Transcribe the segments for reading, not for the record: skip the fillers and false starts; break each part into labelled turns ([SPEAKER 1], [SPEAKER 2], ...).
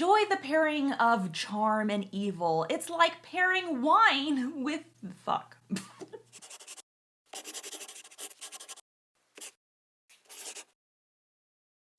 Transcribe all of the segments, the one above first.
[SPEAKER 1] enjoy the pairing of charm and evil. It's like pairing wine with fuck.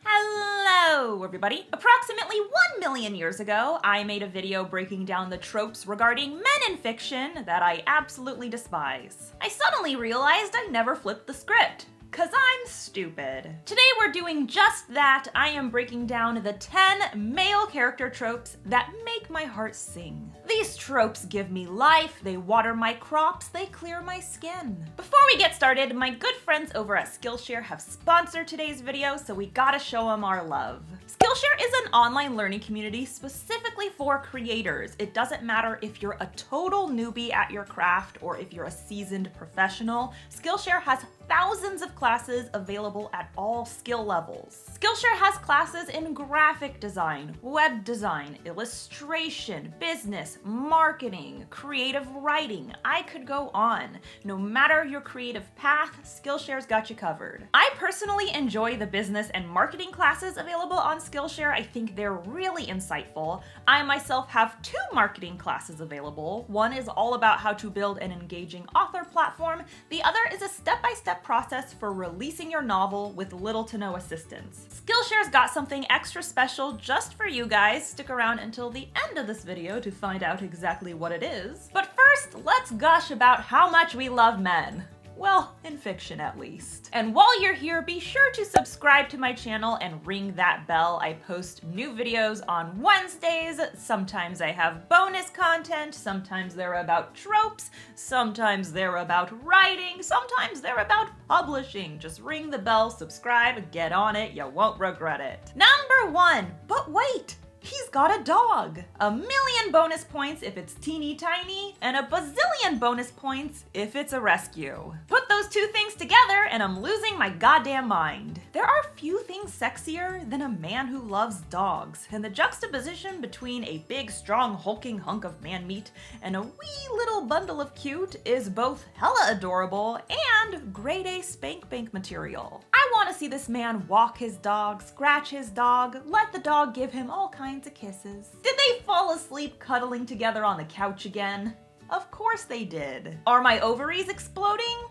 [SPEAKER 1] Hello, everybody. Approximately 1 million years ago, I made a video breaking down the tropes regarding men in fiction that I absolutely despise. I suddenly realized I never flipped the script. 'Cause I'm stupid. Today we're doing just that. I am breaking down the 10 male character tropes that make my heart sing. These tropes give me life, they water my crops, they clear my skin. Before we get started, my good friends over at Skillshare have sponsored today's video, so we gotta show them our love. Skillshare is an online learning community specifically for creators. It doesn't matter if you're a total newbie at your craft or if you're a seasoned professional. Skillshare has thousands of classes available at all skill levels. Skillshare has classes in graphic design, web design, illustration, business, marketing, creative writing. I could go on. No matter your creative path, Skillshare's got you covered. I personally enjoy the business and marketing classes available on Skillshare. I think they're really insightful. I myself have 2 marketing classes available. One is all about how to build an engaging author platform. The other is a step-by-step process for releasing your novel with little to no assistance. Skillshare's got something extra special just for you guys. Stick around until the end of this video to find out exactly what it is. But first, let's gush about how much we love men. Well, in fiction at least. And while you're here, be sure to subscribe to my channel and ring that bell. I post new videos on Wednesdays. Sometimes I have bonus content, sometimes they're about tropes, sometimes they're about writing, sometimes they're about publishing. Just ring the bell, subscribe, get on it, you won't regret it. Number 1, but wait! He's got a dog! 1,000,000 bonus points if it's teeny tiny, and a bazillion bonus points if it's a rescue. Put those 2 things together and I'm losing my goddamn mind. There are few things sexier than a man who loves dogs, and the juxtaposition between a big, strong, hulking hunk of man meat and a wee little bundle of cute is both hella adorable and grade A spank bank material. I want to see this man walk his dog, scratch his dog, let the dog give him all kinds of kisses. Did they fall asleep cuddling together on the couch again? Of course they did. Are my ovaries exploding?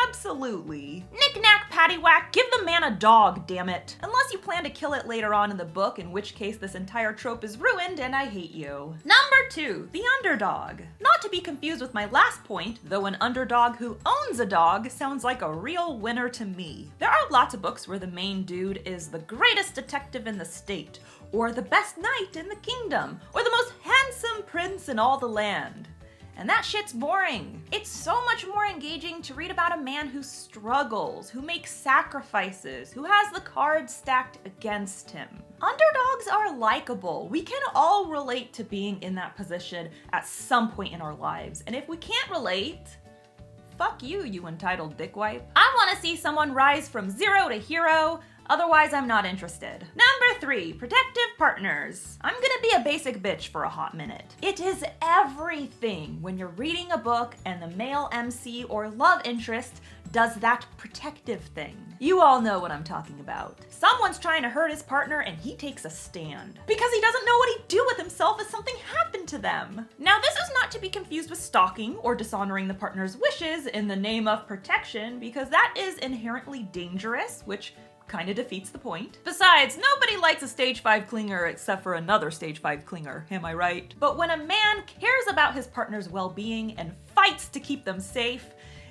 [SPEAKER 1] Absolutely. Knick-knack, paddywhack, give the man a dog, damn it. Unless you plan to kill it later on in the book, in which case this entire trope is ruined and I hate you. Number 2, the underdog. Not to be confused with my last point, though an underdog who owns a dog sounds like a real winner to me. There are lots of books where the main dude is the greatest detective in the state, or the best knight in the kingdom, or the most handsome prince in all the land. And that shit's boring. It's so much more engaging to read about a man who struggles, who makes sacrifices, who has the cards stacked against him. Underdogs are likable. We can all relate to being in that position at some point in our lives. And if we can't relate, fuck you, you entitled dickwipe. I want to see someone rise from zero to hero. Otherwise, I'm not interested. Number 3, protective partners. I'm gonna be a basic bitch for a hot minute. It is everything when you're reading a book and the male MC or love interest does that protective thing. You all know what I'm talking about. Someone's trying to hurt his partner and he takes a stand because he doesn't know what he'd do with himself if something happened to them. Now, this is not to be confused with stalking or dishonoring the partner's wishes in the name of protection, because that is inherently dangerous, which kind of defeats the point. Besides, nobody likes a stage 5 clinger except for another stage 5 clinger, am I right? But when a man cares about his partner's well-being and fights to keep them safe,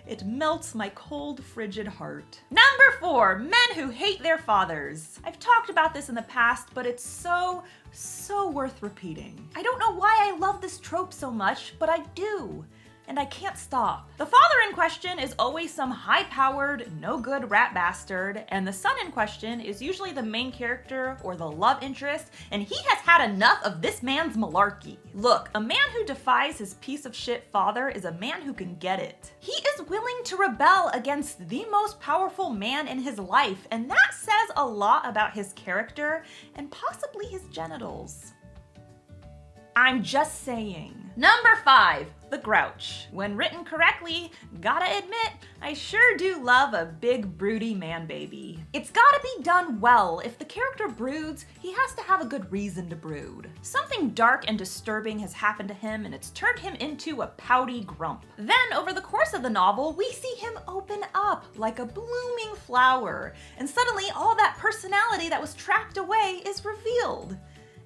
[SPEAKER 1] it melts my cold, frigid heart. Number 4, men who hate their fathers. I've talked about this in the past, but it's so worth repeating. I don't know why I love this trope so much, but I do. And I can't stop. The father in question is always some high-powered, no-good rat bastard, and the son in question is usually the main character or the love interest, and he has had enough of this man's malarkey. Look, a man who defies his piece of shit father is a man who can get it. He is willing to rebel against the most powerful man in his life, and that says a lot about his character and possibly his genitals. I'm just saying. Number 5, the grouch. When written correctly, gotta admit, I sure do love a big broody man baby. It's gotta be done well. If the character broods, he has to have a good reason to brood. Something dark and disturbing has happened to him and it's turned him into a pouty grump. Then over the course of the novel, we see him open up like a blooming flower, and suddenly all that personality that was trapped away is revealed.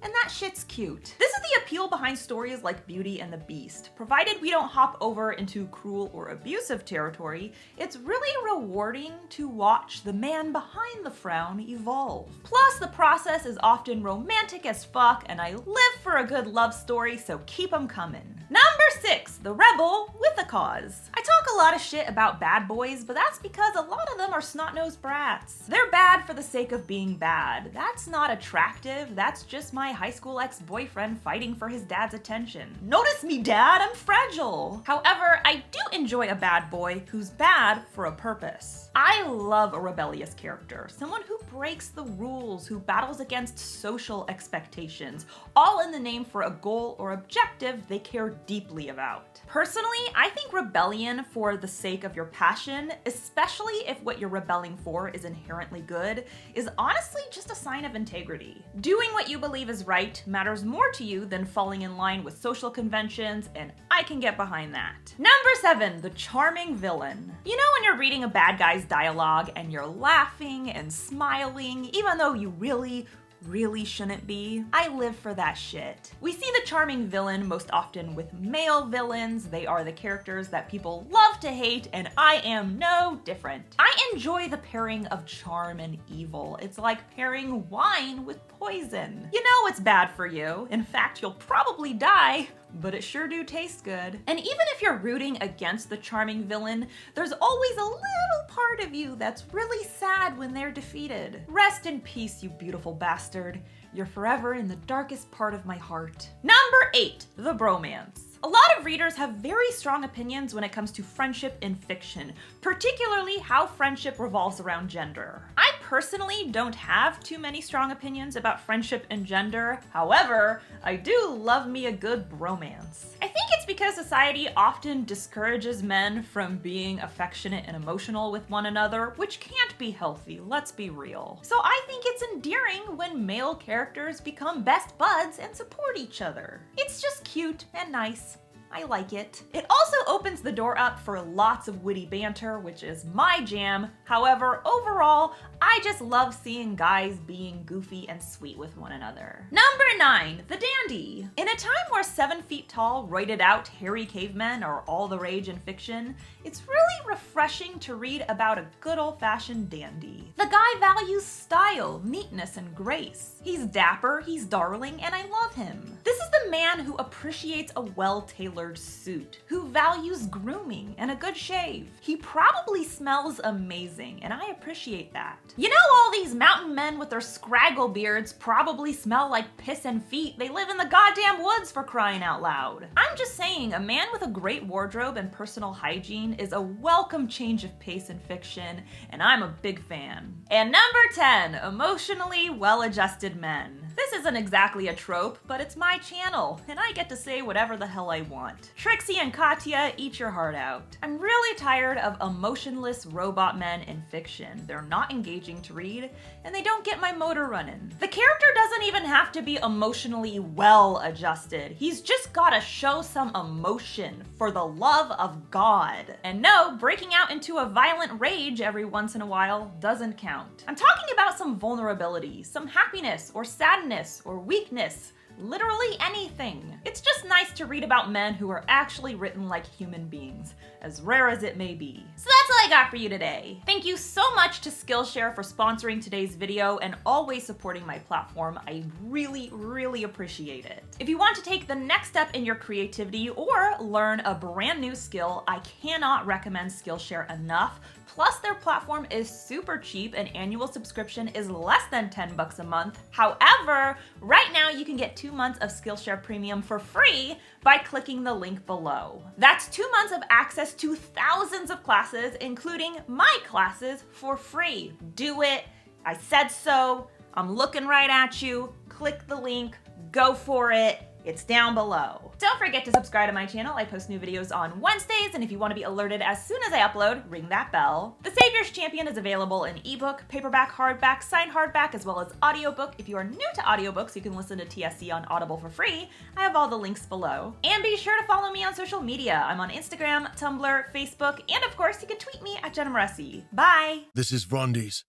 [SPEAKER 1] And that shit's cute. This is the appeal behind stories like Beauty and the Beast. Provided we don't hop over into cruel or abusive territory, it's really rewarding to watch the man behind the frown evolve. Plus, the process is often romantic as fuck, and I live for a good love story, so keep 'em coming. Number 6, the rebel with a cause. I talk a lot of shit about bad boys, but that's because a lot of them are snot-nosed brats. They're bad for the sake of being bad. That's not attractive, that's just my high school ex-boyfriend fighting for his dad's attention. Notice me, Dad, I'm fragile. However, I do enjoy a bad boy who's bad for a purpose. I love a rebellious character, someone who breaks the rules, who battles against social expectations, all in the name for a goal or objective they care deeply about. Personally, I think rebellion for the sake of your passion, especially if what you're rebelling for is inherently good, is honestly just a sign of integrity. Doing what you believe is right matters more to you than falling in line with social conventions, and I can get behind that. Number 7, the charming villain. You know when you're reading a bad guy's dialogue and you're laughing and smiling, even though you really shouldn't be? I live for that shit. We see the charming villain most often with male villains. They are the characters that people love to hate, and I am no different. I enjoy the pairing of charm and evil. It's like pairing wine with poison. You know it's bad for you. In fact, you'll probably die, but it sure do taste good. And even if you're rooting against the charming villain, there's always a little part of you that's really sad when they're defeated. Rest in peace, you beautiful bastard. You're forever in the darkest part of my heart. Number 8, the bromance. A lot of readers have very strong opinions when it comes to friendship in fiction, particularly how friendship revolves around gender. I personally don't have too many strong opinions about friendship and gender. However, I do love me a good bromance. I think it's because society often discourages men from being affectionate and emotional with one another, which can't be healthy, let's be real. So I think it's endearing when male characters become best buds and support each other. It's just cute and nice. I like it. It also opens the door up for lots of witty banter, which is my jam. However, overall, I just love seeing guys being goofy and sweet with one another. Number 9, the dandy. In a time where 7 feet tall, roided out, hairy cavemen are all the rage in fiction, it's really refreshing to read about a good old-fashioned dandy. The guy values style, neatness, and grace. He's dapper, he's darling, and I love him. This is the man who appreciates a well-tailored suit, who values grooming and a good shave. He probably smells amazing, and I appreciate that. You know, all these mountain men with their scraggle beards probably smell like piss and feet. They live in the goddamn woods, for crying out loud. I'm just saying, a man with a great wardrobe and personal hygiene is a welcome change of pace in fiction, and I'm a big fan. And number 10, emotionally well-adjusted men. This isn't exactly a trope, but it's my channel, and I get to say whatever the hell I want. Trixie and Katya, eat your heart out. I'm really tired of emotionless robot men in fiction. They're not engaging to read, and they don't get my motor running. The character doesn't even have to be emotionally well-adjusted. He's just gotta show some emotion, for the love of God. And no, breaking out into a violent rage every once in a while doesn't count. I'm talking about some vulnerability, some happiness or sadness or weakness. Literally anything. It's just nice to read about men who are actually written like human beings, as rare as it may be. So that's all I got for you today. Thank you so much to Skillshare for sponsoring today's video and always supporting my platform. I really appreciate it. If you want to take the next step in your creativity or learn a brand new skill, I cannot recommend Skillshare enough. Plus, their platform is super cheap. An annual subscription is less than 10 bucks a month. However, right now you can get 2 months of Skillshare Premium for free by clicking the link below. That's 2 months of access to thousands of classes, including my classes, for free. Do it. I said so. I'm looking right at you. Click the link. Go for it. It's down below. Don't forget to subscribe to my channel. I post new videos on Wednesdays, and if you want to be alerted as soon as I upload, ring that bell. The Savior's Champion is available in ebook, paperback, hardback, signed hardback, as well as audiobook. If you are new to audiobooks, you can listen to TSC on Audible for free. I have all the links below. And be sure to follow me on social media. I'm on Instagram, Tumblr, Facebook, and of course, you can tweet me at Jenna Moreci. Bye!
[SPEAKER 2] This is Rondies.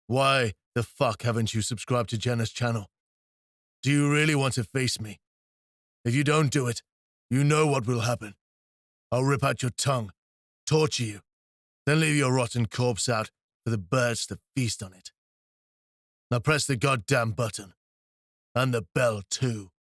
[SPEAKER 2] Why the fuck haven't you subscribed to Jenna's channel? Do you really want to face me? If you don't do it, you know what will happen. I'll rip out your tongue, torture you, then leave your rotten corpse out for the birds to feast on it. Now press the goddamn button. And the bell too.